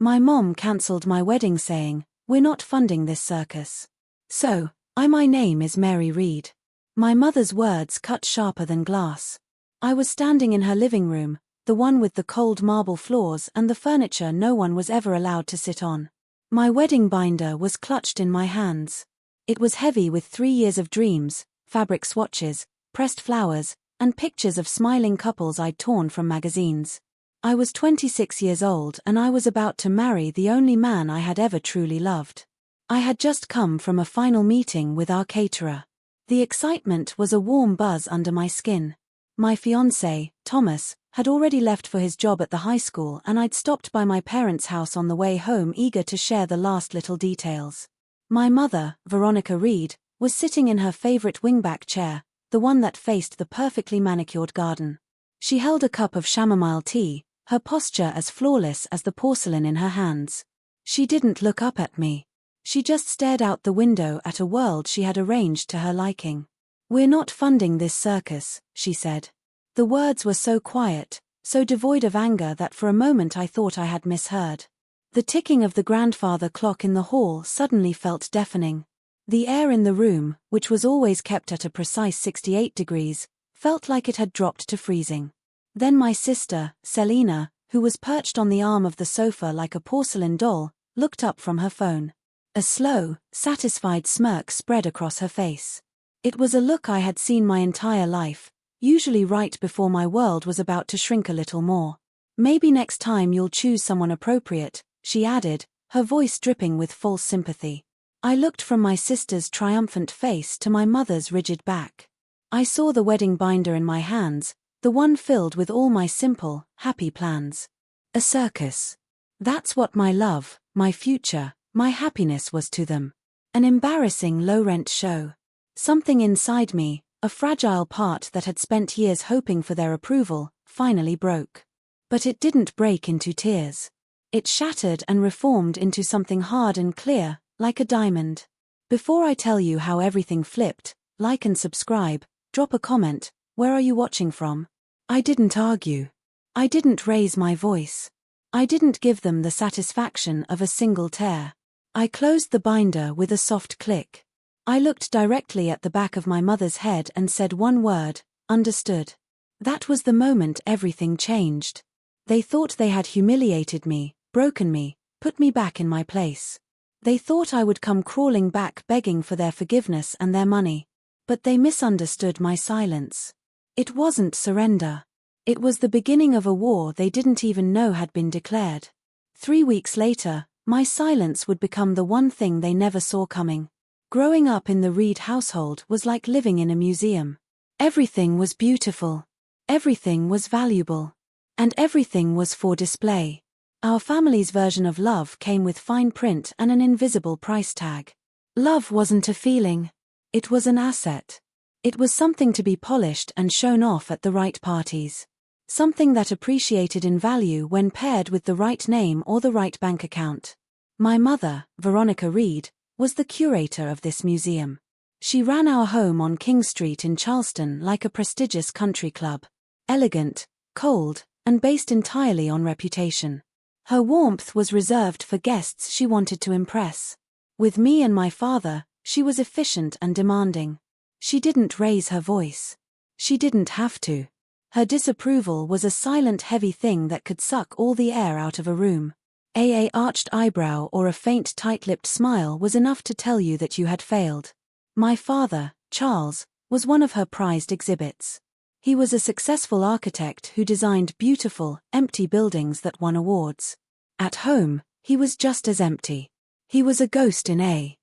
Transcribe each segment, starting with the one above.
My mom cancelled my wedding saying, "We're not funding this circus." So, my name is Mary Reed. My mother's words cut sharper than glass. I was standing in her living room, the one with the cold marble floors and the furniture no one was ever allowed to sit on. My wedding binder was clutched in my hands. It was heavy with 3 years of dreams, fabric swatches, pressed flowers, and pictures of smiling couples I'd torn from magazines. I was 26 years old and I was about to marry the only man I had ever truly loved. I had just come from a final meeting with our caterer. The excitement was a warm buzz under my skin. My fiancé, Thomas, had already left for his job at the high school and I'd stopped by my parents' house on the way home eager to share the last little details. My mother, Veronica Reed, was sitting in her favorite wingback chair, the one that faced the perfectly manicured garden. She held a cup of chamomile tea, her posture as flawless as the porcelain in her hands. She didn't look up at me. She just stared out the window at a world she had arranged to her liking. "We're not funding this circus," she said. The words were so quiet, so devoid of anger that for a moment I thought I had misheard. The ticking of the grandfather clock in the hall suddenly felt deafening. The air in the room, which was always kept at a precise 68 degrees, felt like it had dropped to freezing. Then my sister, Selina, who was perched on the arm of the sofa like a porcelain doll, looked up from her phone. A slow, satisfied smirk spread across her face. It was a look I had seen my entire life, usually right before my world was about to shrink a little more. "Maybe next time you'll choose someone appropriate," she added, her voice dripping with false sympathy. I looked from my sister's triumphant face to my mother's rigid back. I saw the wedding binder in my hands, the one filled with all my simple, happy plans. A circus. That's what my love, my future, my happiness was to them. An embarrassing low-rent show. Something inside me, a fragile part that had spent years hoping for their approval, finally broke. But it didn't break into tears. It shattered and reformed into something hard and clear, like a diamond. Before I tell you how everything flipped, like and subscribe, drop a comment. Where are you watching from? I didn't argue. I didn't raise my voice. I didn't give them the satisfaction of a single tear. I closed the binder with a soft click. I looked directly at the back of my mother's head and said one word, "Understood." That was the moment everything changed. They thought they had humiliated me, broken me, put me back in my place. They thought I would come crawling back begging for their forgiveness and their money. But they misunderstood my silence. It wasn't surrender. It was the beginning of a war they didn't even know had been declared. 3 weeks later, my silence would become the one thing they never saw coming. Growing up in the Reed household was like living in a museum. Everything was beautiful. Everything was valuable. And everything was for display. Our family's version of love came with fine print and an invisible price tag. Love wasn't a feeling. It was an asset. It was something to be polished and shown off at the right parties. Something that appreciated in value when paired with the right name or the right bank account. My mother, Veronica Reed, was the curator of this museum. She ran our home on King Street in Charleston like a prestigious country club. Elegant, cold, and based entirely on reputation. Her warmth was reserved for guests she wanted to impress. With me and my father, she was efficient and demanding. She didn't raise her voice. She didn't have to. Her disapproval was a silent heavy thing that could suck all the air out of a room. A arched eyebrow or a faint tight-lipped smile was enough to tell you that you had failed. My father, Charles, was one of her prized exhibits. He was a successful architect who designed beautiful, empty buildings that won awards. At home, he was just as empty. He was a ghost in a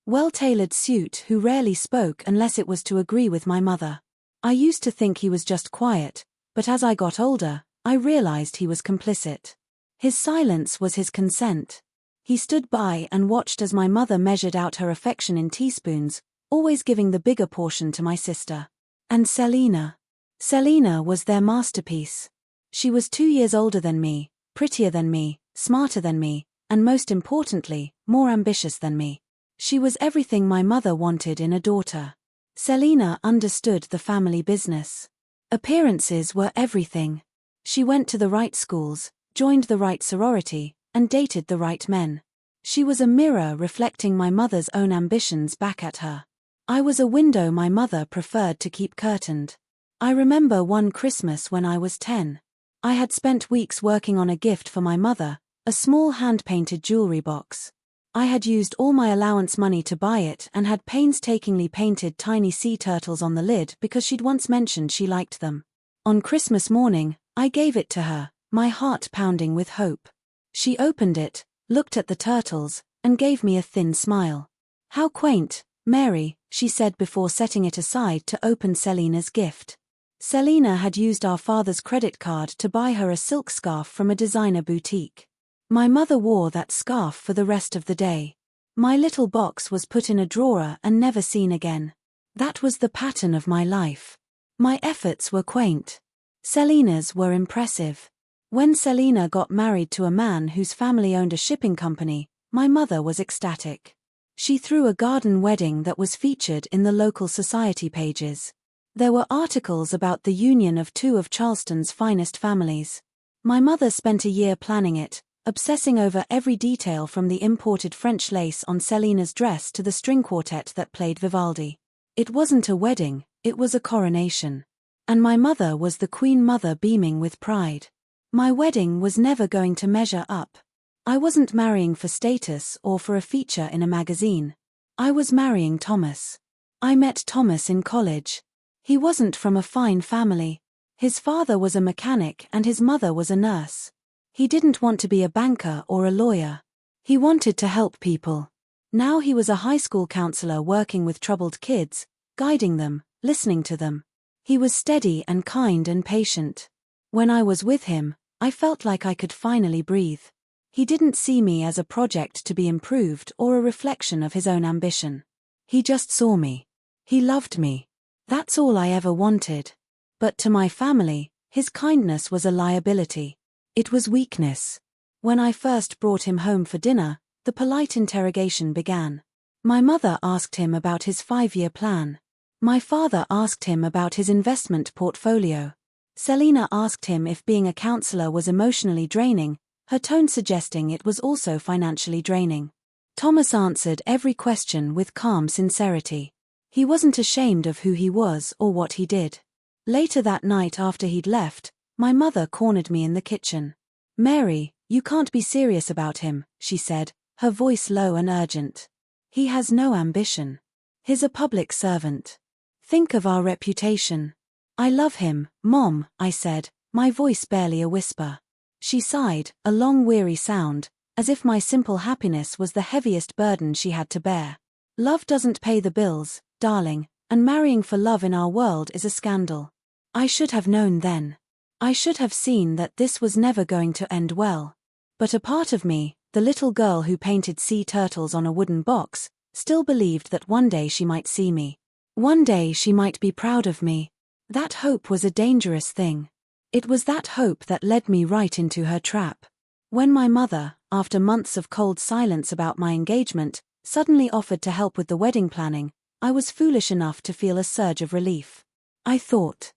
well-tailored suit who rarely spoke unless it was to agree with my mother. I used to think he was just quiet, but as I got older, I realized he was complicit. His silence was his consent. He stood by and watched as my mother measured out her affection in teaspoons, always giving the bigger portion to my sister. And Selina. Selina was their masterpiece. She was 2 years older than me, prettier than me, smarter than me, and most importantly, more ambitious than me. She was everything my mother wanted in a daughter. Selina understood the family business. Appearances were everything. She went to the right schools, joined the right sorority, and dated the right men. She was a mirror reflecting my mother's own ambitions back at her. I was a window my mother preferred to keep curtained. I remember one Christmas when I was 10. I had spent weeks working on a gift for my mother, a small hand-painted jewelry box. I had used all my allowance money to buy it and had painstakingly painted tiny sea turtles on the lid because she'd once mentioned she liked them. On Christmas morning, I gave it to her, my heart pounding with hope. She opened it, looked at the turtles, and gave me a thin smile. "How quaint, Mary," she said before setting it aside to open Selina's gift. Selina had used our father's credit card to buy her a silk scarf from a designer boutique. My mother wore that scarf for the rest of the day. My little box was put in a drawer and never seen again. That was the pattern of my life. My efforts were quaint. Selina's were impressive. When Selina got married to a man whose family owned a shipping company, my mother was ecstatic. She threw a garden wedding that was featured in the local society pages. There were articles about the union of two of Charleston's finest families. My mother spent a year planning it, obsessing over every detail from the imported French lace on Selina's dress to the string quartet that played Vivaldi. It wasn't a wedding, it was a coronation. And my mother was the Queen Mother beaming with pride. My wedding was never going to measure up. I wasn't marrying for status or for a feature in a magazine. I was marrying Thomas. I met Thomas in college. He wasn't from a fine family. His father was a mechanic and his mother was a nurse. He didn't want to be a banker or a lawyer. He wanted to help people. Now he was a high school counselor working with troubled kids, guiding them, listening to them. He was steady and kind and patient. When I was with him, I felt like I could finally breathe. He didn't see me as a project to be improved or a reflection of his own ambition. He just saw me. He loved me. That's all I ever wanted. But to my family, his kindness was a liability. It was weakness. When I first brought him home for dinner, the polite interrogation began. My mother asked him about his 5-year plan. My father asked him about his investment portfolio. Selina asked him if being a counselor was emotionally draining, her tone suggesting it was also financially draining. Thomas answered every question with calm sincerity. He wasn't ashamed of who he was or what he did. Later that night after he'd left, my mother cornered me in the kitchen. "Mary, you can't be serious about him," she said, her voice low and urgent. "He has no ambition. He's a public servant. Think of our reputation." "I love him, Mom," I said, my voice barely a whisper. She sighed, a long weary sound, as if my simple happiness was the heaviest burden she had to bear. "Love doesn't pay the bills, darling, and marrying for love in our world is a scandal." I should have known then. I should have seen that this was never going to end well. But a part of me, the little girl who painted sea turtles on a wooden box, still believed that one day she might see me. One day she might be proud of me. That hope was a dangerous thing. It was that hope that led me right into her trap. When my mother, after months of cold silence about my engagement, suddenly offered to help with the wedding planning, I was foolish enough to feel a surge of relief. I thought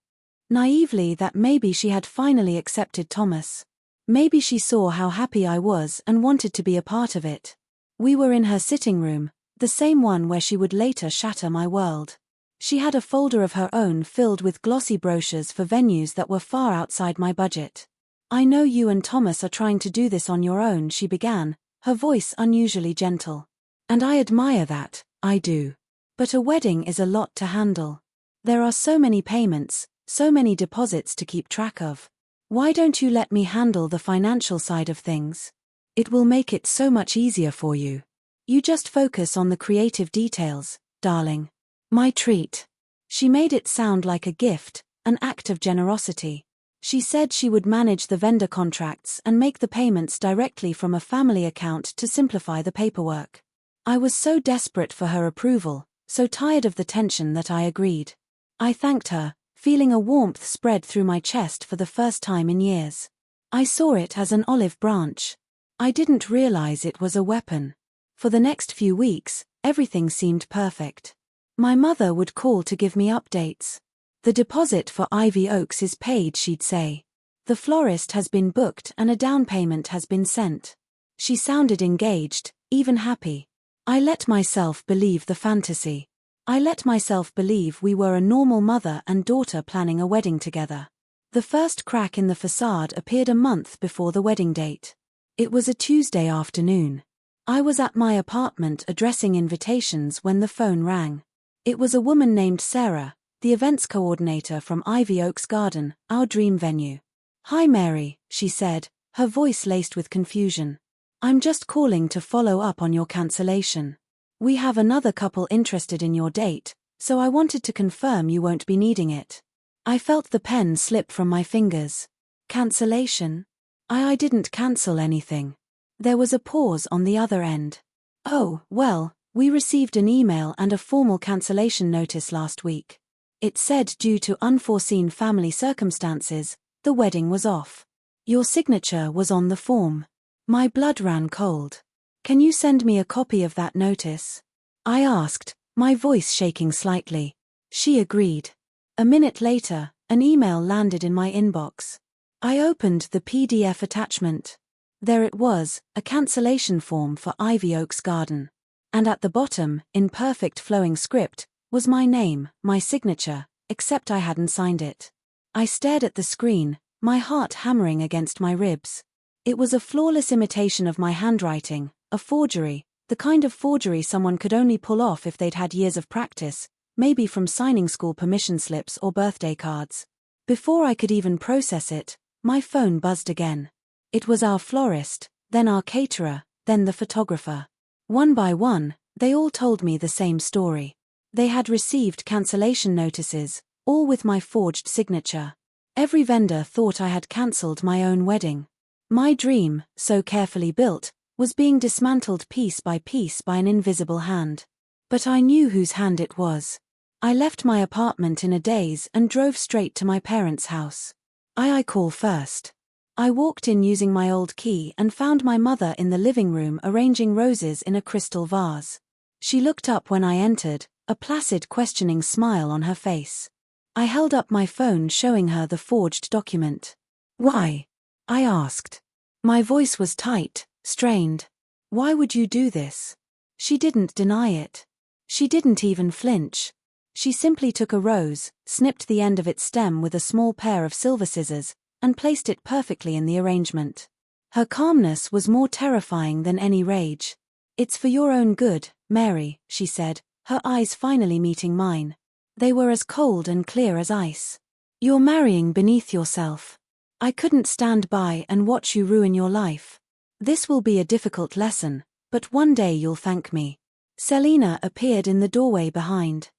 naively that maybe she had finally accepted Thomas. Maybe she saw how happy I was and wanted to be a part of it. We were in her sitting room, the same one where she would later shatter my world. She had a folder of her own filled with glossy brochures for venues that were far outside my budget. "I know you and Thomas are trying to do this on your own," she began, her voice unusually gentle. "And I admire that, I do. But a wedding is a lot to handle. There are so many payments, so many deposits to keep track of. Why don't you let me handle the financial side of things? It will make it so much easier for you. You just focus on the creative details, darling." My treat. She made it sound like a gift, an act of generosity. She said she would manage the vendor contracts and make the payments directly from a family account to simplify the paperwork. I was so desperate for her approval, so tired of the tension that I agreed. I thanked her, feeling a warmth spread through my chest for the first time in years. I saw it as an olive branch. I didn't realize it was a weapon. For the next few weeks, everything seemed perfect. My mother would call to give me updates. "The deposit for Ivy Oaks is paid," she'd say. "The florist has been booked and a down payment has been sent." She sounded engaged, even happy. I let myself believe the fantasy. I let myself believe we were a normal mother and daughter planning a wedding together. The first crack in the facade appeared a month before the wedding date. It was a Tuesday afternoon. I was at my apartment addressing invitations when the phone rang. It was a woman named Sarah, the events coordinator from Ivy Oaks Garden, our dream venue. "Hi Mary," she said, her voice laced with confusion. "I'm just calling to follow up on your cancellation. We have another couple interested in your date, so I wanted to confirm you won't be needing it." I felt the pen slip from my fingers. Cancellation? I didn't cancel anything. There was a pause on the other end. "Oh, well, we received an email and a formal cancellation notice last week. It said due to unforeseen family circumstances, the wedding was off. Your signature was on the form." My blood ran cold. "Can you send me a copy of that notice?" I asked, my voice shaking slightly. She agreed. A minute later, an email landed in my inbox. I opened the PDF attachment. There it was, a cancellation form for Ivy Oaks Garden. And at the bottom, in perfect flowing script, was my name, my signature, except I hadn't signed it. I stared at the screen, my heart hammering against my ribs. It was a flawless imitation of my handwriting, a forgery, the kind of forgery someone could only pull off if they'd had years of practice, maybe from signing school permission slips or birthday cards. Before I could even process it, my phone buzzed again. It was our florist, then our caterer, then the photographer. One by one, they all told me the same story. They had received cancellation notices, all with my forged signature. Every vendor thought I had cancelled my own wedding. My dream, so carefully built, was being dismantled piece by an invisible hand. But I knew whose hand it was. I left my apartment in a daze and drove straight to my parents' house. I call first. I walked in using my old key and found my mother in the living room arranging roses in a crystal vase. She looked up when I entered, a placid questioning smile on her face. I held up my phone showing her the forged document. "Why?" I asked. My voice was tight, strained. "Why would you do this?" She didn't deny it. She didn't even flinch. She simply took a rose, snipped the end of its stem with a small pair of silver scissors, and placed it perfectly in the arrangement. Her calmness was more terrifying than any rage. "It's for your own good, Mary," she said, her eyes finally meeting mine. They were as cold and clear as ice. "You're marrying beneath yourself. I couldn't stand by and watch you ruin your life. This will be a difficult lesson, but one day you'll thank me." Selina appeared in the doorway behind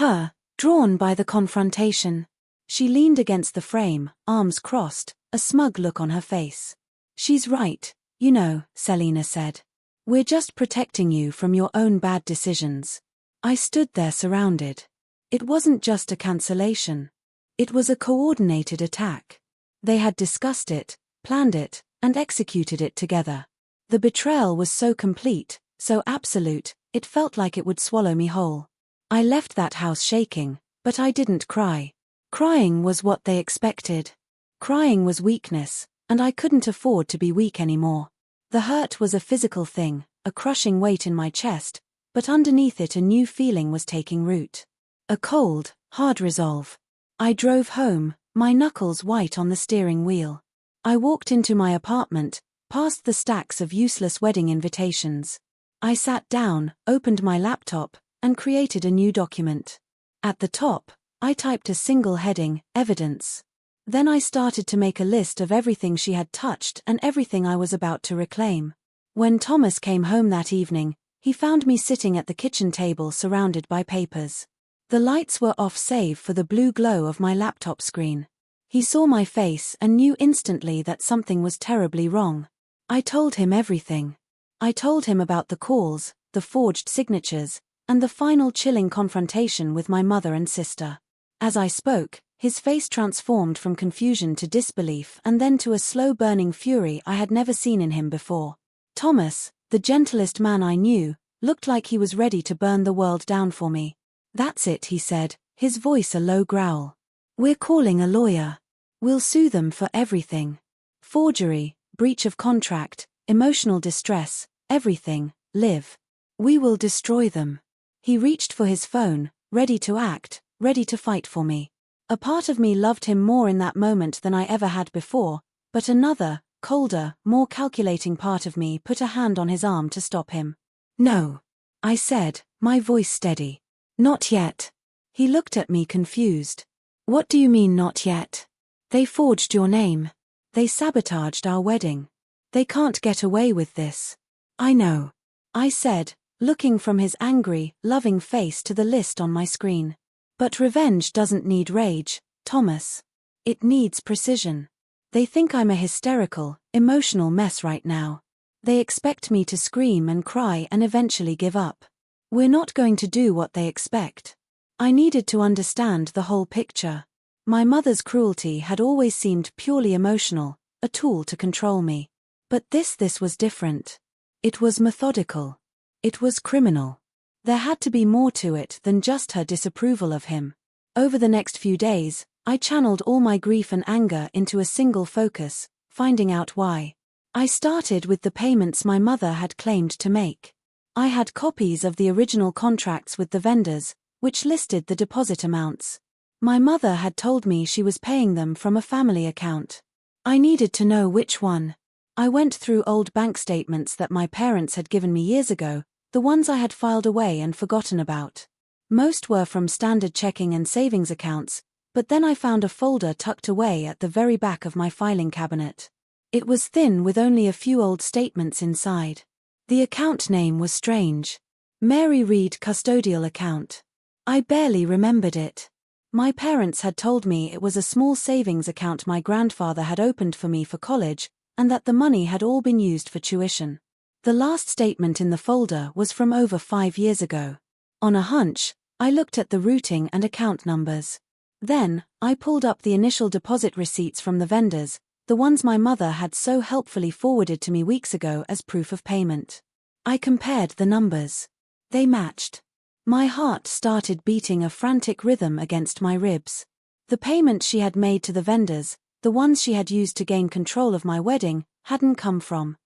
her, drawn by the confrontation. She leaned against the frame, arms crossed, a smug look on her face. "She's right, you know," Selina said. "We're just protecting you from your own bad decisions." I stood there surrounded. It wasn't just a cancellation. It was a coordinated attack. They had discussed it, planned it, and executed it together. The betrayal was so complete, so absolute, it felt like it would swallow me whole. I left that house shaking, but I didn't cry. Crying was what they expected. Crying was weakness, and I couldn't afford to be weak anymore. The hurt was a physical thing, a crushing weight in my chest, but underneath it a new feeling was taking root. A cold, hard resolve. I drove home, my knuckles white on the steering wheel. I walked into my apartment, past the stacks of useless wedding invitations. I sat down, opened my laptop, and created a new document. At the top, I typed a single heading, evidence. Then I started to make a list of everything she had touched and everything I was about to reclaim. When Thomas came home that evening, he found me sitting at the kitchen table surrounded by papers. The lights were off save for the blue glow of my laptop screen. He saw my face and knew instantly that something was terribly wrong. I told him everything. I told him about the calls, the forged signatures, and the final chilling confrontation with my mother and sister. As I spoke, his face transformed from confusion to disbelief and then to a slow-burning fury I had never seen in him before. Thomas, the gentlest man I knew, looked like he was ready to burn the world down for me. "That's it," he said, his voice a low growl. "We're calling a lawyer. We'll sue them for everything. Forgery, breach of contract, emotional distress, everything, live. We will destroy them. He reached for his phone, ready to act, ready to fight for me. A part of me loved him more in that moment than I ever had before, but another, colder, more calculating part of me put a hand on his arm to stop him. No. I said, my voice steady. Not yet. He looked at me confused. What do you mean not yet? They forged your name. They sabotaged our wedding. They can't get away with this. I know. I said, looking from his angry, loving face to the list on my screen. But revenge doesn't need rage, Thomas. It needs precision. They think I'm a hysterical, emotional mess right now. They expect me to scream and cry and eventually give up. We're not going to do what they expect. I needed to understand the whole picture. My mother's cruelty had always seemed purely emotional, a tool to control me. But this was different. It was methodical. It was criminal. There had to be more to it than just her disapproval of him. Over the next few days, I channeled all my grief and anger into a single focus, finding out why. I started with the payments my mother had claimed to make. I had copies of the original contracts with the vendors, which listed the deposit amounts. My mother had told me she was paying them from a family account. I needed to know which one. I went through old bank statements that my parents had given me years ago, the ones I had filed away and forgotten about. Most were from standard checking and savings accounts, but then I found a folder tucked away at the very back of my filing cabinet. It was thin with only a few old statements inside. The account name was strange. Mary Reed Custodial Account. I barely remembered it. My parents had told me it was a small savings account my grandfather had opened for me for college, and that the money had all been used for tuition. The last statement in the folder was from over 5 years ago. On a hunch, I looked at the routing and account numbers. Then, I pulled up the initial deposit receipts from the vendors, the ones my mother had so helpfully forwarded to me weeks ago as proof of payment. I compared the numbers. They matched. My heart started beating a frantic rhythm against my ribs. The payment she had made to the vendors, the ones she had used to gain control of my wedding, hadn't come from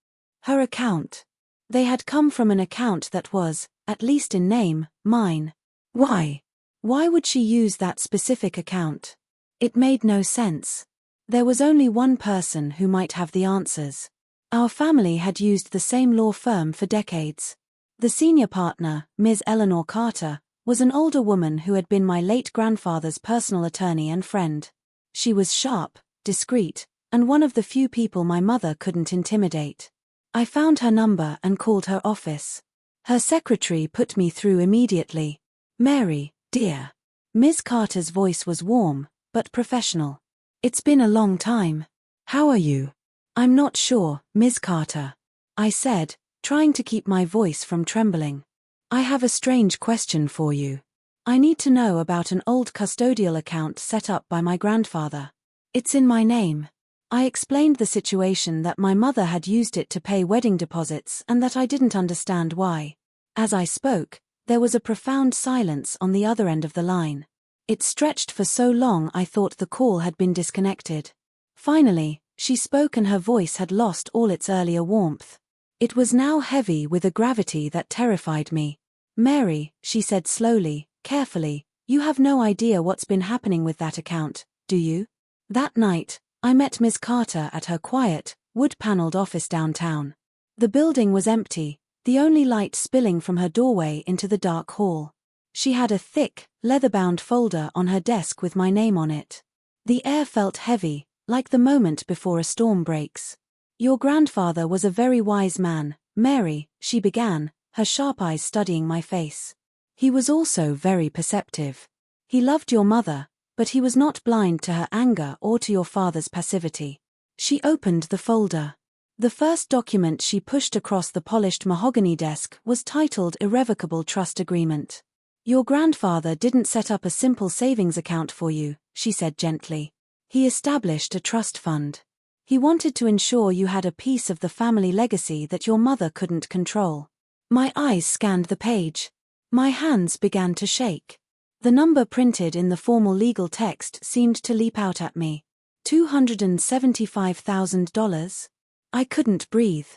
her account. They had come from an account that was, at least in name, mine. Why? Why would she use that specific account? It made no sense. There was only one person who might have the answers. Our family had used the same law firm for decades. The senior partner, Ms. Eleanor Carter, was an older woman who had been my late grandfather's personal attorney and friend. She was sharp, discreet, and one of the few people my mother couldn't intimidate. I found her number and called her office. Her secretary put me through immediately. Mary, dear. Ms. Carter's voice was warm, but professional. It's been a long time. How are you? I'm not sure, Ms. Carter. I said, trying to keep my voice from trembling. I have a strange question for you. I need to know about an old custodial account set up by my grandfather. It's in my name. I explained the situation, that my mother had used it to pay wedding deposits and that I didn't understand why. As I spoke, there was a profound silence on the other end of the line. It stretched for so long I thought the call had been disconnected. Finally, she spoke and her voice had lost all its earlier warmth. It was now heavy with a gravity that terrified me. Mary, she said slowly, carefully, you have no idea what's been happening with that account, do you? That night, I met Ms. Carter at her quiet, wood-paneled office downtown. The building was empty, the only light spilling from her doorway into the dark hall. She had a thick, leather-bound folder on her desk with my name on it. The air felt heavy, like the moment before a storm breaks. Your grandfather was a very wise man, Mary, she began, her sharp eyes studying my face. He was also very perceptive. He loved your mother, but he was not blind to her anger or to your father's passivity. She opened the folder. The first document she pushed across the polished mahogany desk was titled Irrevocable Trust Agreement. Your grandfather didn't set up a simple savings account for you, she said gently. He established a trust fund. He wanted to ensure you had a piece of the family legacy that your mother couldn't control. My eyes scanned the page. My hands began to shake. The number printed in the formal legal text seemed to leap out at me. $275,000? I couldn't breathe.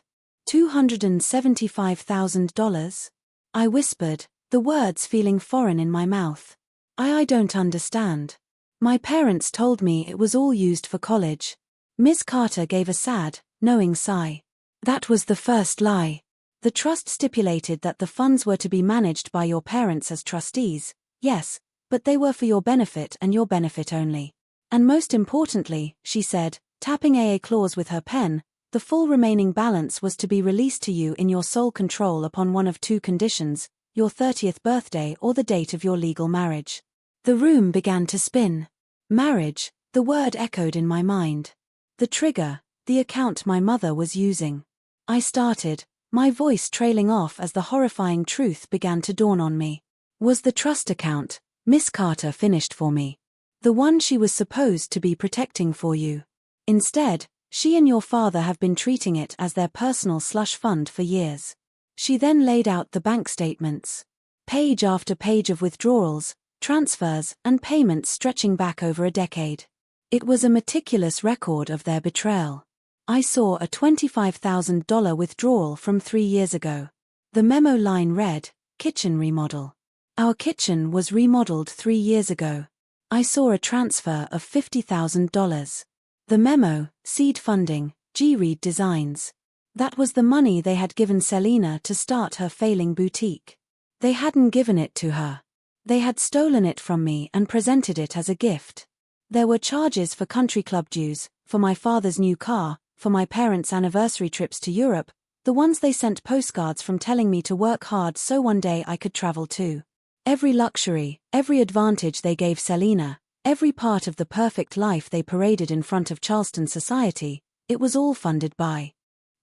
$275,000? I whispered, the words feeling foreign in my mouth. I don't understand. My parents told me it was all used for college. Miss Carter gave a sad, knowing sigh. That was the first lie. The trust stipulated that the funds were to be managed by your parents as trustees, yes, but they were for your benefit and your benefit only. And most importantly, she said, tapping a clause with her pen, the full remaining balance was to be released to you in your sole control upon one of two conditions, your 30th birthday or the date of your legal marriage. The room began to spin. Marriage, the word echoed in my mind. The trigger, the account my mother was using. I started, my voice trailing off as the horrifying truth began to dawn on me. Was the trust account, Miss Carter finished for me, the one she was supposed to be protecting for you? Instead, she and your father have been treating it as their personal slush fund for years. She then laid out the bank statements. Page after page of withdrawals, transfers, and payments stretching back over a decade. It was a meticulous record of their betrayal. I saw a $25,000 withdrawal from 3 years ago. The memo line read, kitchen remodel. Our kitchen was remodeled 3 years ago. I saw a transfer of $50,000. The memo, seed funding, G-Reed Designs. That was the money they had given Selena to start her failing boutique. They hadn't given it to her. They had stolen it from me and presented it as a gift. There were charges for country club dues, for my father's new car, for my parents' anniversary trips to Europe, the ones they sent postcards from telling me to work hard so one day I could travel too. Every luxury, every advantage they gave Selena, every part of the perfect life they paraded in front of Charleston society, it was all funded by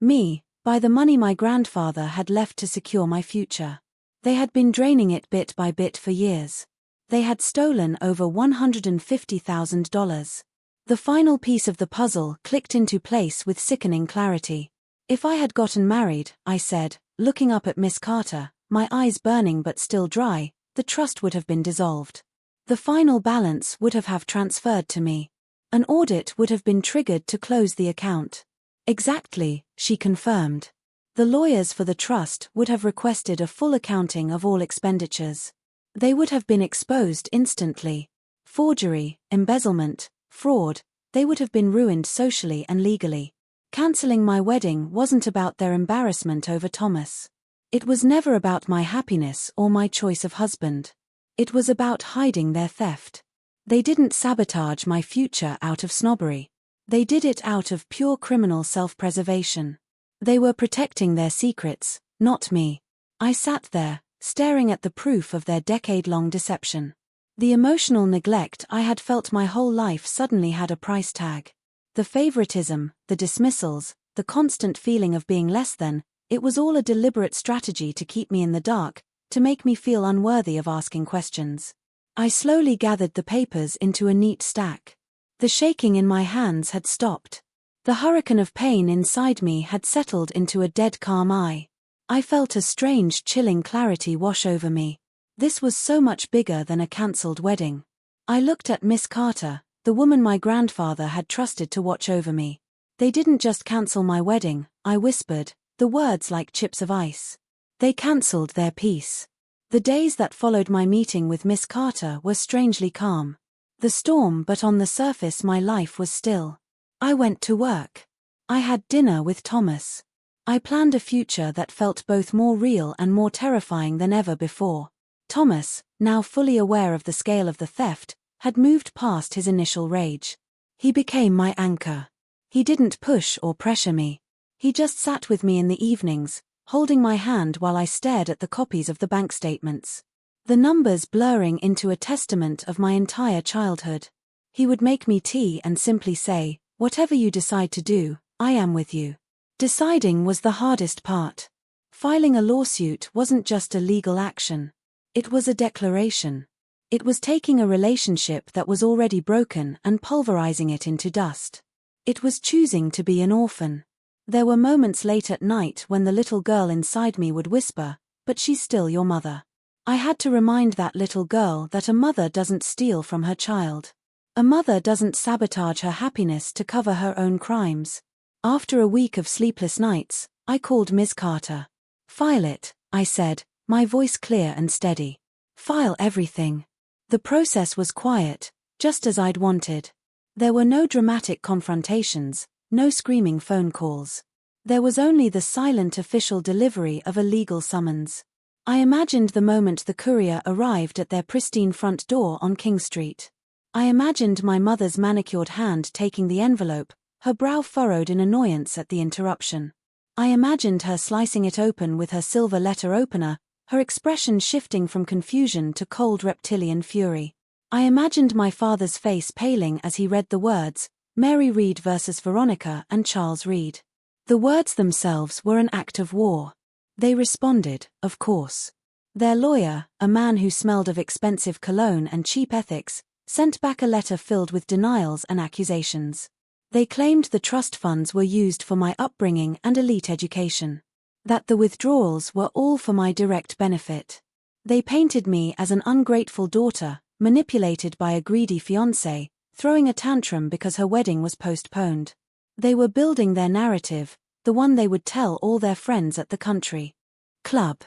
me, by the money my grandfather had left to secure my future. They had been draining it bit by bit for years. They had stolen over $150,000. The final piece of the puzzle clicked into place with sickening clarity. If I had gotten married, I said, looking up at Miss Carter, my eyes burning but still dry, the trust would have been dissolved. The final balance would have transferred to me. An audit would have been triggered to close the account. Exactly, she confirmed. The lawyers for the trust would have requested a full accounting of all expenditures. They would have been exposed instantly. Forgery, embezzlement, fraud, they would have been ruined socially and legally. Canceling my wedding wasn't about their embarrassment over Thomas. It was never about my happiness or my choice of husband. It was about hiding their theft. They didn't sabotage my future out of snobbery. They did it out of pure criminal self-preservation. They were protecting their secrets, not me. I sat there, staring at the proof of their decade-long deception. The emotional neglect I had felt my whole life suddenly had a price tag. The favoritism, the dismissals, the constant feeling of being less than, it was all a deliberate strategy to keep me in the dark, to make me feel unworthy of asking questions. I slowly gathered the papers into a neat stack. The shaking in my hands had stopped. The hurricane of pain inside me had settled into a dead calm eye. I felt a strange chilling clarity wash over me. This was so much bigger than a cancelled wedding. I looked at Miss Carter, the woman my grandfather had trusted to watch over me. They didn't just cancel my wedding, I whispered, the words like chips of ice. They cancelled their peace. The days that followed my meeting with Miss Carter were strangely calm. The storm, but on the surface my life was still. I went to work. I had dinner with Thomas. I planned a future that felt both more real and more terrifying than ever before. Thomas, now fully aware of the scale of the theft, had moved past his initial rage. He became my anchor. He didn't push or pressure me. He just sat with me in the evenings, holding my hand while I stared at the copies of the bank statements. The numbers blurring into a testament of my entire childhood. He would make me tea and simply say, "Whatever you decide to do, I am with you." Deciding was the hardest part. Filing a lawsuit wasn't just a legal action. It was a declaration. It was taking a relationship that was already broken and pulverizing it into dust. It was choosing to be an orphan. There were moments late at night when the little girl inside me would whisper, "But she's still your mother." I had to remind that little girl that a mother doesn't steal from her child. A mother doesn't sabotage her happiness to cover her own crimes. After a week of sleepless nights, I called Ms. Carter. File it, I said, my voice clear and steady. File everything. The process was quiet, just as I'd wanted. There were no dramatic confrontations, no screaming phone calls. There was only the silent official delivery of a legal summons. I imagined the moment the courier arrived at their pristine front door on King Street. I imagined my mother's manicured hand taking the envelope, her brow furrowed in annoyance at the interruption. I imagined her slicing it open with her silver letter opener, her expression shifting from confusion to cold reptilian fury. I imagined my father's face paling as he read the words, Mary Read versus Veronica and Charles Read. The words themselves were an act of war. They responded, of course. Their lawyer, a man who smelled of expensive cologne and cheap ethics, sent back a letter filled with denials and accusations. They claimed the trust funds were used for my upbringing and elite education. That the withdrawals were all for my direct benefit. They painted me as an ungrateful daughter, manipulated by a greedy fiancé, throwing a tantrum because her wedding was postponed. They were building their narrative, the one they would tell all their friends at the country club.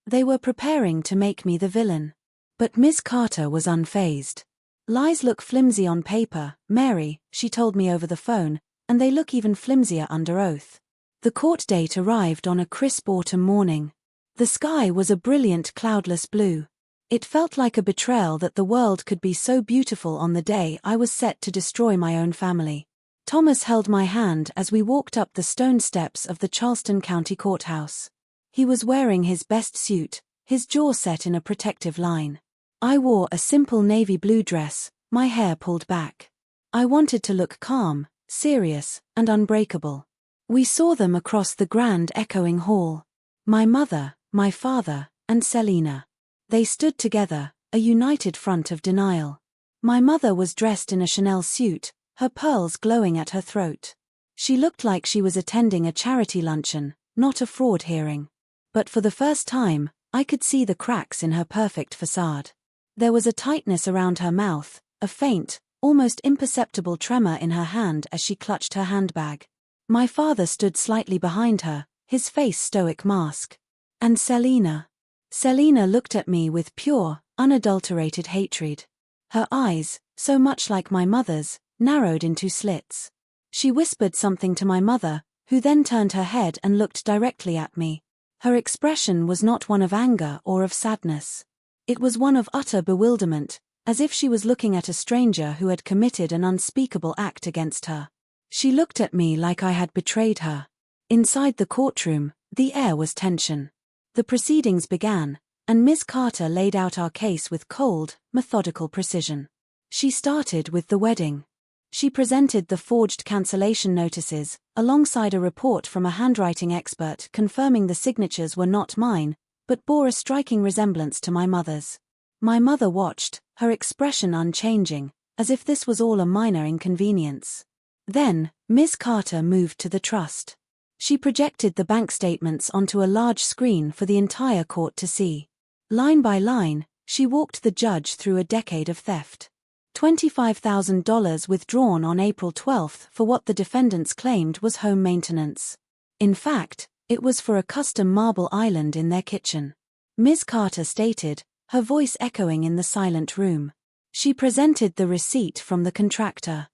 They were preparing to make me the villain. But Miss Carter was unfazed. Lies look flimsy on paper, Mary, she told me over the phone, and they look even flimsier under oath. The court date arrived on a crisp autumn morning. The sky was a brilliant cloudless blue. It felt like a betrayal that the world could be so beautiful on the day I was set to destroy my own family. Thomas held my hand as we walked up the stone steps of the Charleston County Courthouse. He was wearing his best suit, his jaw set in a protective line. I wore a simple navy blue dress, my hair pulled back. I wanted to look calm, serious, and unbreakable. We saw them across the grand echoing hall. My mother, my father, and Selina. They stood together, a united front of denial. My mother was dressed in a Chanel suit, her pearls glowing at her throat. She looked like she was attending a charity luncheon, not a fraud hearing. But for the first time, I could see the cracks in her perfect facade. There was a tightness around her mouth, a faint, almost imperceptible tremor in her hand as she clutched her handbag. My father stood slightly behind her, his face stoic mask. And Selina. Selina looked at me with pure, unadulterated hatred. Her eyes, so much like my mother's, narrowed into slits. She whispered something to my mother, who then turned her head and looked directly at me. Her expression was not one of anger or of sadness. It was one of utter bewilderment, as if she was looking at a stranger who had committed an unspeakable act against her. She looked at me like I had betrayed her. Inside the courtroom, the air was tension. The proceedings began, and Miss Carter laid out our case with cold, methodical precision. She started with the wedding. She presented the forged cancellation notices, alongside a report from a handwriting expert confirming the signatures were not mine, but bore a striking resemblance to my mother's. My mother watched, her expression unchanging, as if this was all a minor inconvenience. Then, Miss Carter moved to the trust. She projected the bank statements onto a large screen for the entire court to see. Line by line, she walked the judge through a decade of theft. $25,000 withdrawn on April 12 for what the defendants claimed was home maintenance. In fact, it was for a custom marble island in their kitchen. Ms. Carter stated, her voice echoing in the silent room. She presented the receipt from the contractor.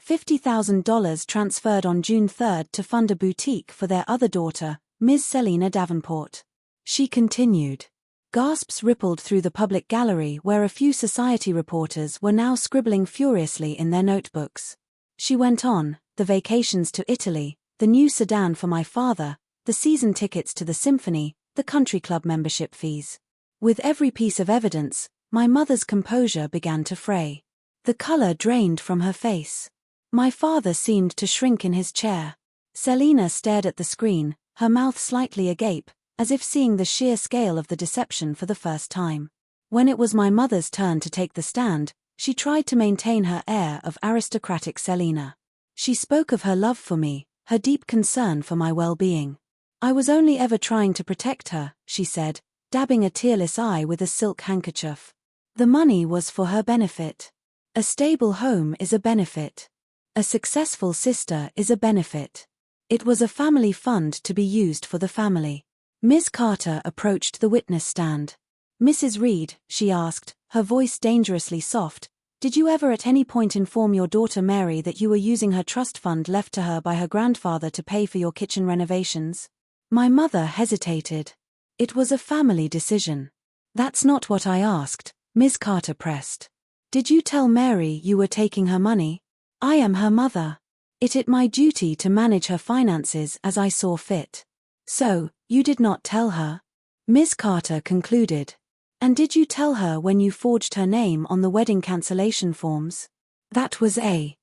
$50,000 transferred on June 3 to fund a boutique for their other daughter, Ms. Selina Davenport. She continued. Gasps rippled through the public gallery where a few society reporters were now scribbling furiously in their notebooks. She went on, the vacations to Italy, the new sedan for my father, the season tickets to the symphony, the country club membership fees. With every piece of evidence, my mother's composure began to fray. The color drained from her face. My father seemed to shrink in his chair. Selina stared at the screen, her mouth slightly agape, as if seeing the sheer scale of the deception for the first time. When it was my mother's turn to take the stand, she tried to maintain her air of aristocratic Selina. She spoke of her love for me, her deep concern for my well-being. I was only ever trying to protect her, she said, dabbing a tearless eye with a silk handkerchief. The money was for her benefit. A stable home is a benefit. A successful sister is a benefit. It was a family fund to be used for the family. Ms. Carter approached the witness stand. Mrs. Reed, she asked, her voice dangerously soft, did you ever at any point inform your daughter Mary that you were using her trust fund left to her by her grandfather to pay for your kitchen renovations? My mother hesitated. It was a family decision. That's not what I asked, Ms. Carter pressed. Did you tell Mary you were taking her money? I am her mother. It my duty to manage her finances as I saw fit. So, you did not tell her? Ms. Carter concluded. And did you tell her when you forged her name on the wedding cancellation forms? That was a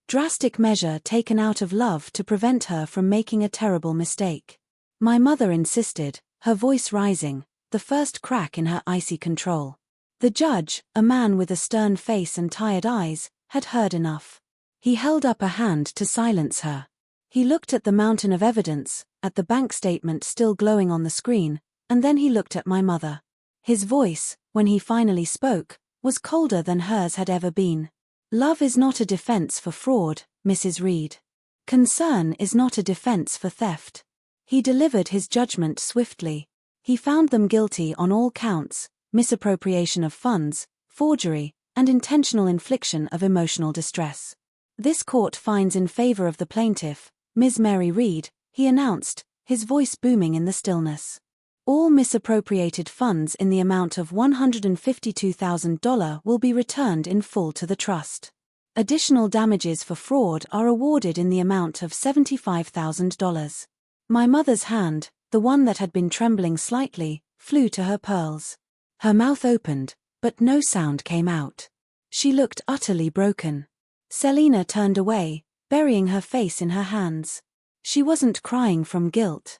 drastic measure taken out of love to prevent her from making a terrible mistake. My mother insisted, her voice rising, the first crack in her icy control. The judge, a man with a stern face and tired eyes, had heard enough. He held up a hand to silence her. He looked at the mountain of evidence, at the bank statement still glowing on the screen, and then he looked at my mother. His voice, when he finally spoke, was colder than hers had ever been. Love is not a defense for fraud, Mrs. Reed. Concern is not a defense for theft. He delivered his judgment swiftly. He found them guilty on all counts: misappropriation of funds, forgery, and intentional infliction of emotional distress. This court finds in favor of the plaintiff, Ms. Mary Reed, he announced, his voice booming in the stillness. All misappropriated funds in the amount of $152,000 will be returned in full to the trust. Additional damages for fraud are awarded in the amount of $75,000. My mother's hand, the one that had been trembling slightly, flew to her pearls. Her mouth opened, but no sound came out. She looked utterly broken. Selina turned away, burying her face in her hands. She wasn't crying from guilt.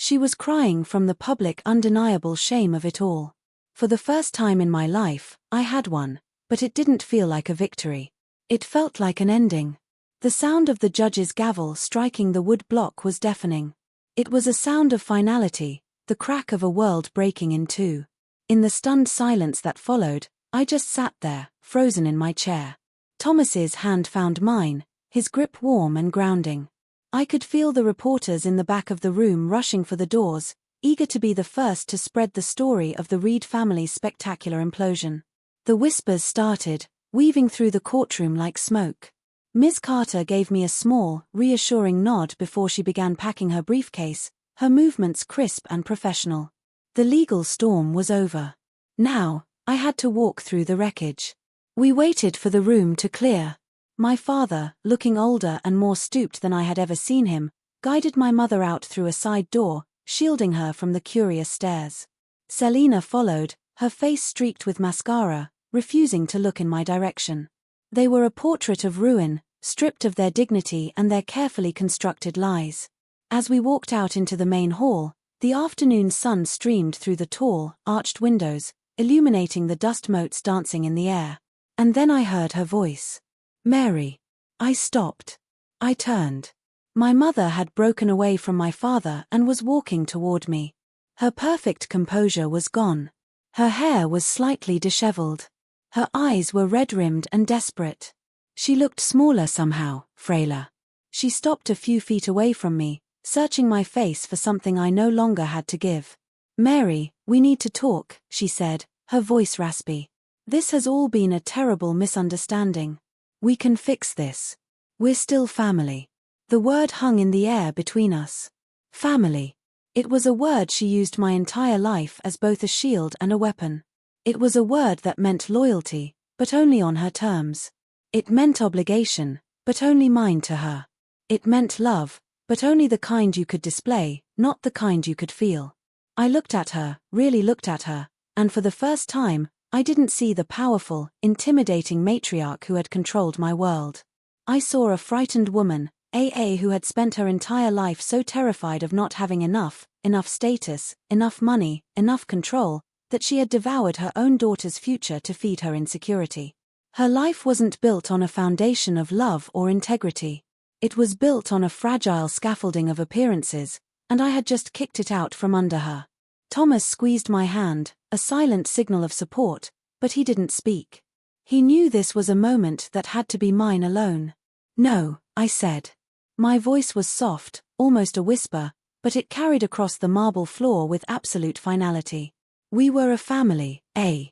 She was crying from the public undeniable shame of it all. For the first time in my life, I had won, but it didn't feel like a victory. It felt like an ending. The sound of the judge's gavel striking the wood block was deafening. It was a sound of finality, the crack of a world breaking in two. In the stunned silence that followed, I just sat there, frozen in my chair. Thomas's hand found mine, his grip warm and grounding. I could feel the reporters in the back of the room rushing for the doors, eager to be the first to spread the story of the Reed family's spectacular implosion. The whispers started, weaving through the courtroom like smoke. Ms. Carter gave me a small, reassuring nod before she began packing her briefcase, her movements crisp and professional. The legal storm was over. Now, I had to walk through the wreckage. We waited for the room to clear. My father, looking older and more stooped than I had ever seen him, guided my mother out through a side door, shielding her from the curious stares. Selina followed, her face streaked with mascara, refusing to look in my direction. They were a portrait of ruin, stripped of their dignity and their carefully constructed lies. As we walked out into the main hall, the afternoon sun streamed through the tall, arched windows, illuminating the dust motes dancing in the air. And then I heard her voice. Mary. I stopped. I turned. My mother had broken away from my father and was walking toward me. Her perfect composure was gone. Her hair was slightly disheveled. Her eyes were red-rimmed and desperate. She looked smaller somehow, frailer. She stopped a few feet away from me, searching my face for something I no longer had to give. Mary, we need to talk, she said, her voice raspy. This has all been a terrible misunderstanding. We can fix this. We're still family. The word hung in the air between us. Family. It was a word she used my entire life as both a shield and a weapon. It was a word that meant loyalty, but only on her terms. It meant obligation, but only mine to her. It meant love, but only the kind you could display, not the kind you could feel. I looked at her, really looked at her, and for the first time, I didn't see the powerful, intimidating matriarch who had controlled my world. I saw a frightened woman, who had spent her entire life so terrified of not having enough status, enough money, enough control, that she had devoured her own daughter's future to feed her insecurity. Her life wasn't built on a foundation of love or integrity. It was built on a fragile scaffolding of appearances, and I had just kicked it out from under her. Thomas squeezed my hand, a silent signal of support, but he didn't speak. He knew this was a moment that had to be mine alone. No, I said. My voice was soft, almost a whisper, but it carried across the marble floor with absolute finality. "We were a family, eh?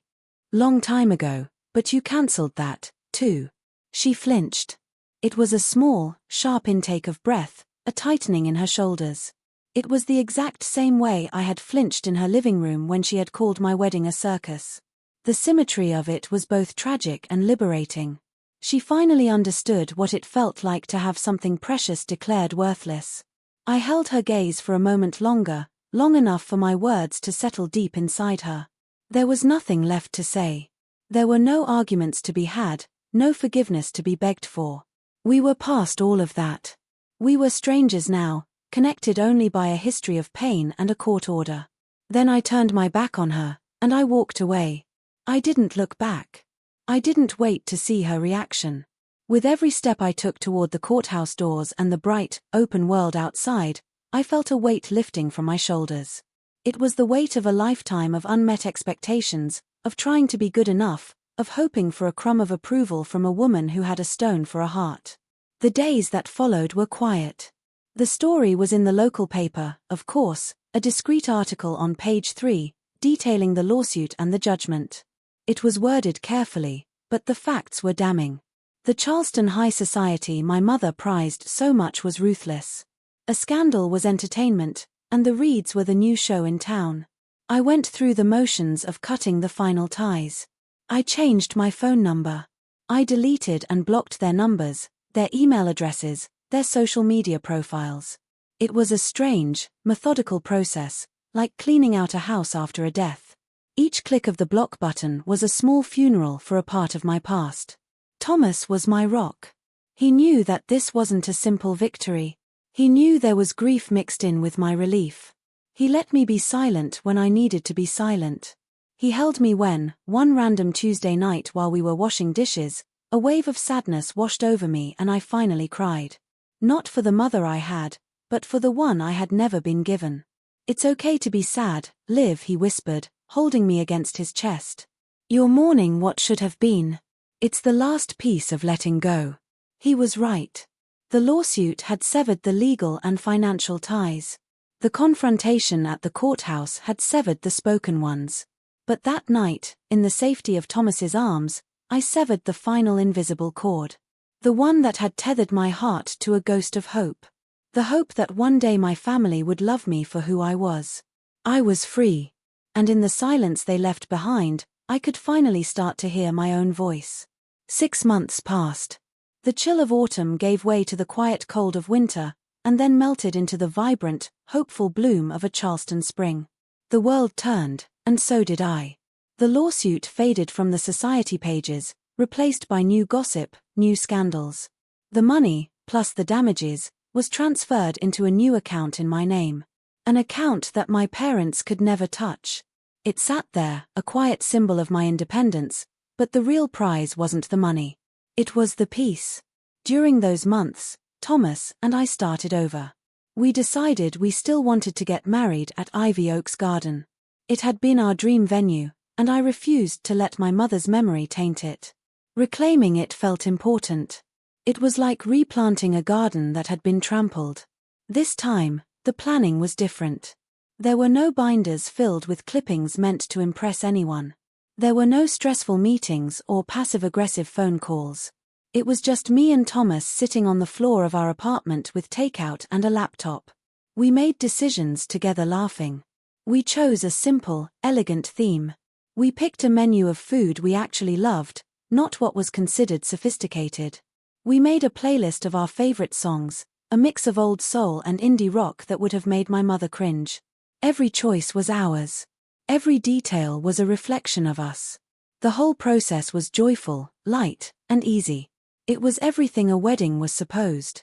Long time ago, but you cancelled that, too." She flinched. It was a small, sharp intake of breath, a tightening in her shoulders. It was the exact same way I had flinched in her living room when she had called my wedding a circus. The symmetry of it was both tragic and liberating. She finally understood what it felt like to have something precious declared worthless. I held her gaze for a moment longer, long enough for my words to settle deep inside her. There was nothing left to say. There were no arguments to be had, no forgiveness to be begged for. We were past all of that. We were strangers now, connected only by a history of pain and a court order. Then I turned my back on her, and I walked away. I didn't look back. I didn't wait to see her reaction. With every step I took toward the courthouse doors and the bright, open world outside, I felt a weight lifting from my shoulders. It was the weight of a lifetime of unmet expectations, of trying to be good enough, of hoping for a crumb of approval from a woman who had a stone for a heart. The days that followed were quiet. The story was in the local paper, of course, a discreet article on page 3, detailing the lawsuit and the judgment. It was worded carefully, but the facts were damning. The Charleston high society my mother prized so much was ruthless. A scandal was entertainment, and the Reeds were the new show in town. I went through the motions of cutting the final ties. I changed my phone number. I deleted and blocked their numbers, their email addresses, their social media profiles. It was a strange, methodical process, like cleaning out a house after a death. Each click of the block button was a small funeral for a part of my past. Thomas was my rock. He knew that this wasn't a simple victory. He knew there was grief mixed in with my relief. He let me be silent when I needed to be silent. He held me when, one random Tuesday night while we were washing dishes, a wave of sadness washed over me and I finally cried. Not for the mother I had, but for the one I had never been given. "It's okay to be sad, Liv," he whispered, holding me against his chest. "You're mourning what should have been. It's the last piece of letting go." He was right. The lawsuit had severed the legal and financial ties. The confrontation at the courthouse had severed the spoken ones. But that night, in the safety of Thomas's arms, I severed the final invisible cord. The one that had tethered my heart to a ghost of hope. The hope that one day my family would love me for who I was. I was free. And in the silence they left behind, I could finally start to hear my own voice. 6 months passed. The chill of autumn gave way to the quiet cold of winter, and then melted into the vibrant, hopeful bloom of a Charleston spring. The world turned, and so did I. The lawsuit faded from the society pages, replaced by new gossip, new scandals. The money, plus the damages, was transferred into a new account in my name. An account that my parents could never touch. It sat there, a quiet symbol of my independence, but the real prize wasn't the money. It was the peace. During those months, Thomas and I started over. We decided we still wanted to get married at Ivy Oaks Garden. It had been our dream venue, and I refused to let my mother's memory taint it. Reclaiming it felt important. It was like replanting a garden that had been trampled. This time, the planning was different. There were no binders filled with clippings meant to impress anyone. There were no stressful meetings or passive-aggressive phone calls. It was just me and Thomas sitting on the floor of our apartment with takeout and a laptop. We made decisions together laughing. We chose a simple, elegant theme. We picked a menu of food we actually loved, not what was considered sophisticated. We made a playlist of our favorite songs, a mix of old soul and indie rock that would have made my mother cringe. Every choice was ours. Every detail was a reflection of us. The whole process was joyful, light, and easy. It was everything a wedding was supposed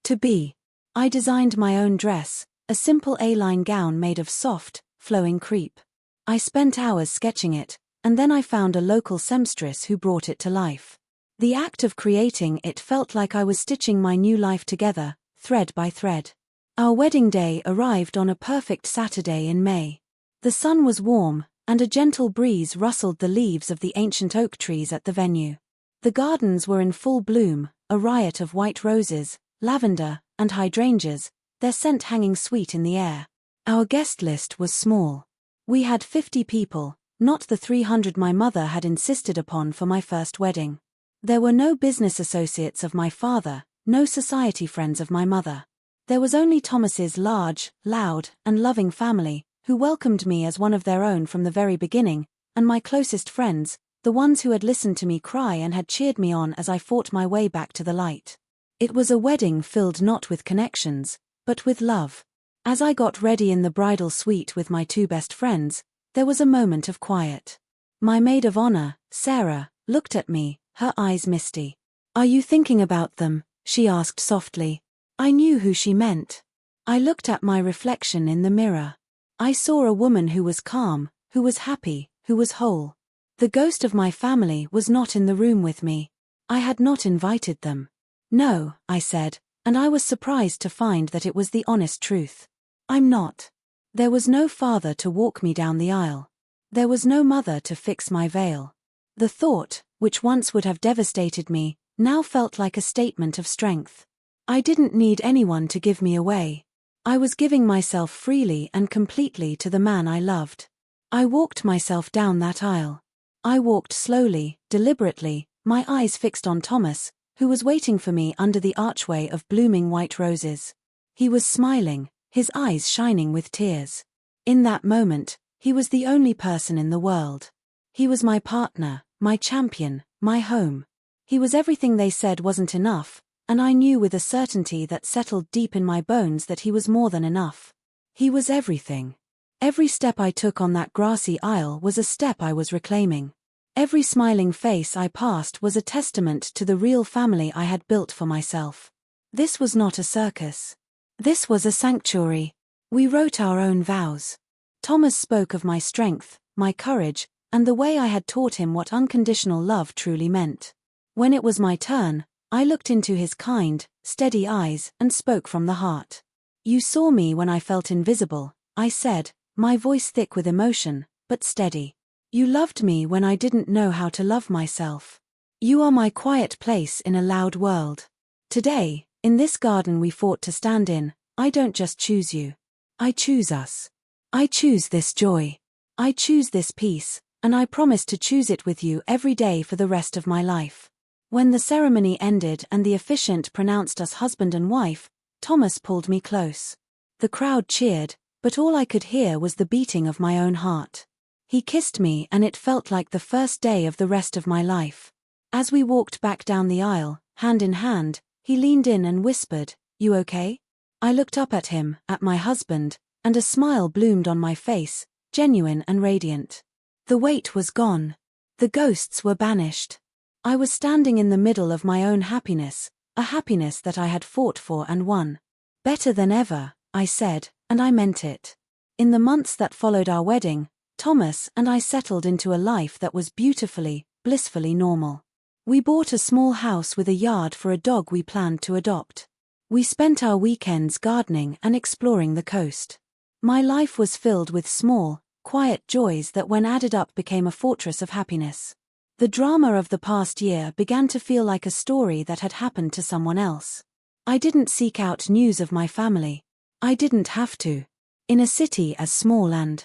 to be. I designed my own dress, a simple A-line gown made of soft, flowing crepe. I spent hours sketching it, and then I found a local seamstress who brought it to life. The act of creating it felt like I was stitching my new life together, thread by thread. Our wedding day arrived on a perfect Saturday in May. The sun was warm, and a gentle breeze rustled the leaves of the ancient oak trees at the venue. The gardens were in full bloom, a riot of white roses, lavender, and hydrangeas, their scent hanging sweet in the air. Our guest list was small. We had 50 people, not the 300 my mother had insisted upon for my first wedding. There were no business associates of my father, no society friends of my mother. There was only Thomas's large, loud, and loving family, who welcomed me as one of their own from the very beginning, and my closest friends, the ones who had listened to me cry and had cheered me on as I fought my way back to the light. It was a wedding filled not with connections, but with love. As I got ready in the bridal suite with my 2 best friends, there was a moment of quiet. My maid of honor, Sarah, looked at me, her eyes misty. "Are you thinking about them?" she asked softly. I knew who she meant. I looked at my reflection in the mirror. I saw a woman who was calm, who was happy, who was whole. The ghost of my family was not in the room with me. I had not invited them. "No," I said, and I was surprised to find that it was the honest truth. "I'm not." There was no father to walk me down the aisle. There was no mother to fix my veil. The thought, which once would have devastated me, now felt like a statement of strength. I didn't need anyone to give me away. I was giving myself freely and completely to the man I loved. I walked myself down that aisle. I walked slowly, deliberately, my eyes fixed on Thomas, who was waiting for me under the archway of blooming white roses. He was smiling, his eyes shining with tears. In that moment, he was the only person in the world. He was my partner, my champion, my home. He was everything they said wasn't enough, and I knew with a certainty that settled deep in my bones that he was more than enough. He was everything. Every step I took on that grassy aisle was a step I was reclaiming. Every smiling face I passed was a testament to the real family I had built for myself. This was not a circus. This was a sanctuary. We wrote our own vows. Thomas spoke of my strength, my courage, and the way I had taught him what unconditional love truly meant. When it was my turn, I looked into his kind, steady eyes and spoke from the heart. "You saw me when I felt invisible," I said, my voice thick with emotion, but steady. "You loved me when I didn't know how to love myself. You are my quiet place in a loud world. Today, in this garden we fought to stand in, I don't just choose you. I choose us. I choose this joy. I choose this peace, and I promise to choose it with you every day for the rest of my life." When the ceremony ended and the officiant pronounced us husband and wife, Thomas pulled me close. The crowd cheered, but all I could hear was the beating of my own heart. He kissed me and it felt like the first day of the rest of my life. As we walked back down the aisle, hand in hand, he leaned in and whispered, "You okay?" I looked up at him, at my husband, and a smile bloomed on my face, genuine and radiant. The weight was gone. The ghosts were banished. I was standing in the middle of my own happiness, a happiness that I had fought for and won. "Better than ever," I said, and I meant it. In the months that followed our wedding, Thomas and I settled into a life that was beautifully, blissfully normal. We bought a small house with a yard for a dog we planned to adopt. We spent our weekends gardening and exploring the coast. My life was filled with small, quiet joys that when added up became a fortress of happiness. The drama of the past year began to feel like a story that had happened to someone else. I didn't seek out news of my family. I didn't have to. In a city as small and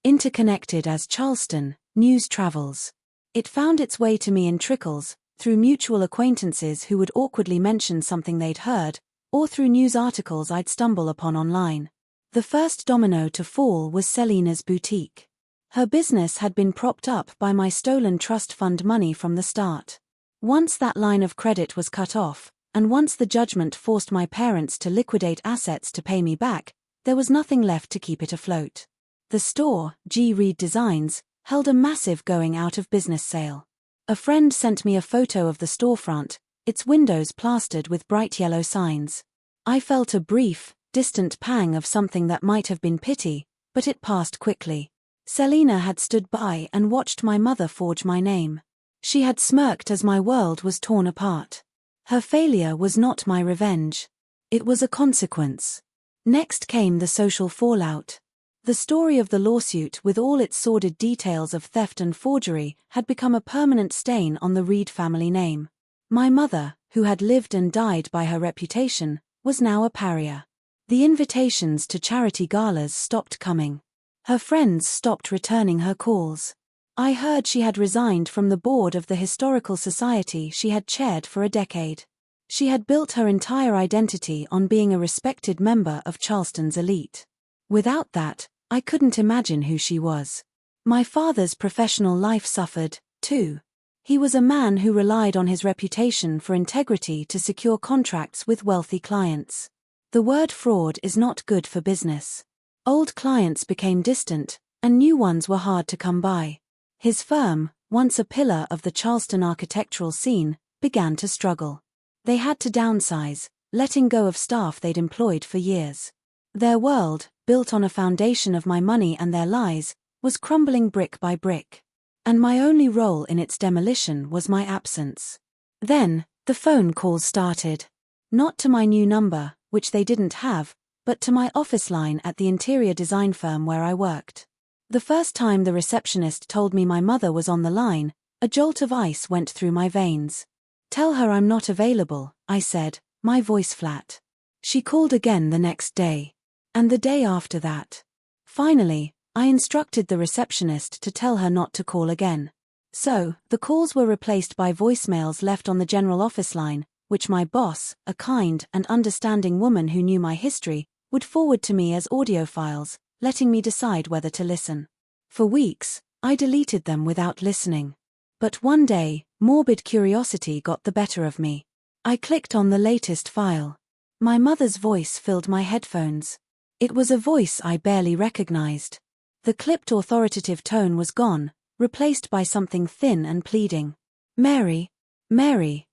interconnected as Charleston, news travels. It found its way to me in trickles, through mutual acquaintances who would awkwardly mention something they'd heard, or through news articles I'd stumble upon online. The first domino to fall was Selina's boutique. Her business had been propped up by my stolen trust fund money from the start. Once that line of credit was cut off, and once the judgment forced my parents to liquidate assets to pay me back, there was nothing left to keep it afloat. The store, G. Reed Designs, held a massive going out of business sale. A friend sent me a photo of the storefront, its windows plastered with bright yellow signs. I felt a brief, distant pang of something that might have been pity, but it passed quickly. Selina had stood by and watched my mother forge my name. She had smirked as my world was torn apart. Her failure was not my revenge. It was a consequence. Next came the social fallout. The story of the lawsuit, with all its sordid details of theft and forgery, had become a permanent stain on the Reed family name. My mother, who had lived and died by her reputation, was now a pariah. The invitations to charity galas stopped coming. Her friends stopped returning her calls. I heard she had resigned from the board of the historical society she had chaired for a decade. She had built her entire identity on being a respected member of Charleston's elite. Without that, I couldn't imagine who she was. My father's professional life suffered, too. He was a man who relied on his reputation for integrity to secure contracts with wealthy clients. The word fraud is not good for business. Old clients became distant, and new ones were hard to come by. His firm, once a pillar of the Charleston architectural scene, began to struggle. They had to downsize, letting go of staff they'd employed for years. Their world, built on a foundation of my money and their lies, was crumbling brick by brick. And my only role in its demolition was my absence. Then, the phone calls started. Not to my new number, which they didn't have, but to my office line at the interior design firm where I worked. The first time the receptionist told me my mother was on the line, a jolt of ice went through my veins. "Tell her I'm not available," I said, my voice flat. She called again the next day. And the day after that. Finally, I instructed the receptionist to tell her not to call again. So, the calls were replaced by voicemails left on the general office line, which my boss, a kind and understanding woman who knew my history, would forward to me as audio files, letting me decide whether to listen. For weeks, I deleted them without listening. But one day, morbid curiosity got the better of me. I clicked on the latest file. My mother's voice filled my headphones. It was a voice I barely recognized. The clipped authoritative tone was gone, replaced by something thin and pleading. Mary,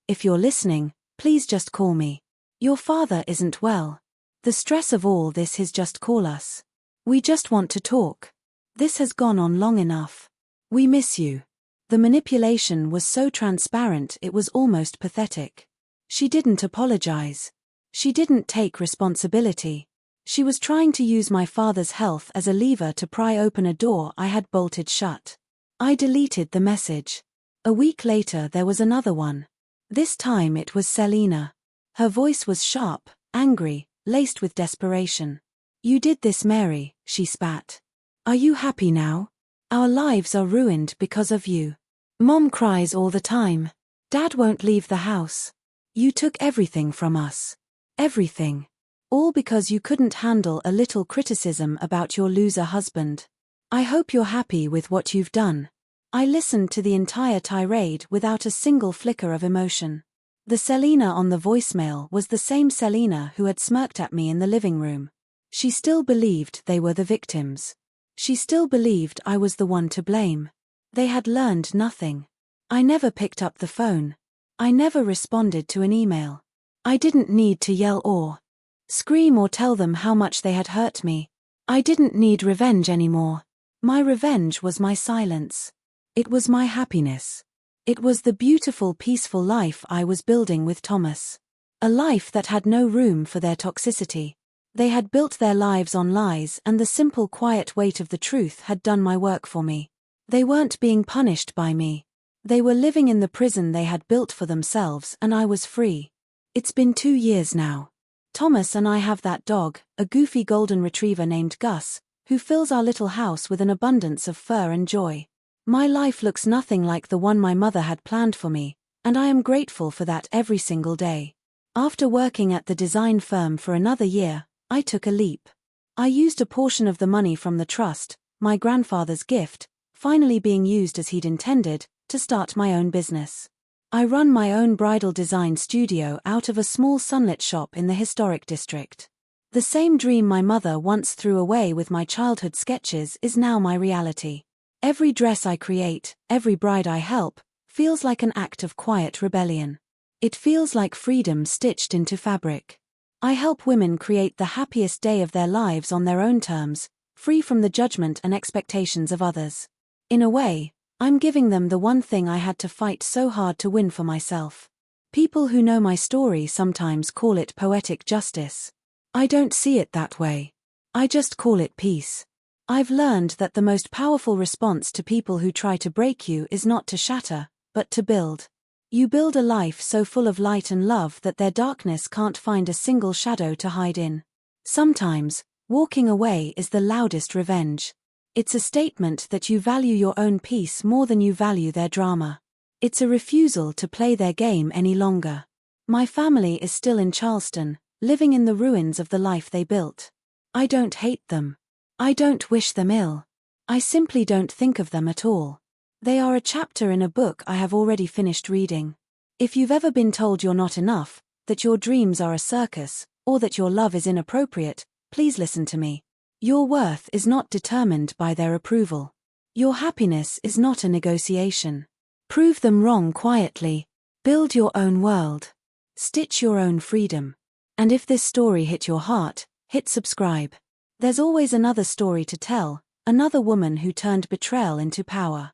if you're listening, please just call me. Your father isn't well. The stress of all this is just call us. We just want to talk. This has gone on long enough. We miss you." The manipulation was so transparent it was almost pathetic. She didn't apologize. She didn't take responsibility. She was trying to use my father's health as a lever to pry open a door I had bolted shut. I deleted the message. A week later there was another one. This time it was Selena. Her voice was sharp, angry, laced with desperation. "You did this, Mary," she spat. "Are you happy now? Our lives are ruined because of you. Mom cries all the time. Dad won't leave the house. You took everything from us. Everything. All because you couldn't handle a little criticism about your loser husband. I hope you're happy with what you've done." I listened to the entire tirade without a single flicker of emotion. The Selena on the voicemail was the same Selena who had smirked at me in the living room. She still believed they were the victims. She still believed I was the one to blame. They had learned nothing. I never picked up the phone. I never responded to an email. I didn't need to yell or scream or tell them how much they had hurt me. I didn't need revenge anymore. My revenge was my silence. It was my happiness. It was the beautiful, peaceful life I was building with Thomas. A life that had no room for their toxicity. They had built their lives on lies, and the simple, quiet weight of the truth had done my work for me. They weren't being punished by me. They were living in the prison they had built for themselves, and I was free. It's been 2 years now. Thomas and I have that dog, a goofy golden retriever named Gus, who fills our little house with an abundance of fur and joy. My life looks nothing like the one my mother had planned for me, and I am grateful for that every single day. After working at the design firm for another year, I took a leap. I used a portion of the money from the trust, my grandfather's gift, finally being used as he'd intended, to start my own business. I run my own bridal design studio out of a small sunlit shop in the historic district. The same dream my mother once threw away with my childhood sketches is now my reality. Every dress I create, every bride I help, feels like an act of quiet rebellion. It feels like freedom stitched into fabric. I help women create the happiest day of their lives on their own terms, free from the judgment and expectations of others. In a way, I'm giving them the one thing I had to fight so hard to win for myself. People who know my story sometimes call it poetic justice. I don't see it that way. I just call it peace. I've learned that the most powerful response to people who try to break you is not to shatter, but to build. You build a life so full of light and love that their darkness can't find a single shadow to hide in. Sometimes, walking away is the loudest revenge. It's a statement that you value your own peace more than you value their drama. It's a refusal to play their game any longer. My family is still in Charleston, living in the ruins of the life they built. I don't hate them. I don't wish them ill. I simply don't think of them at all. They are a chapter in a book I have already finished reading. If you've ever been told you're not enough, that your dreams are a circus, or that your love is inappropriate, please listen to me. Your worth is not determined by their approval. Your happiness is not a negotiation. Prove them wrong quietly. Build your own world. Stitch your own freedom. And if this story hit your heart, hit subscribe. There's always another story to tell, another woman who turned betrayal into power.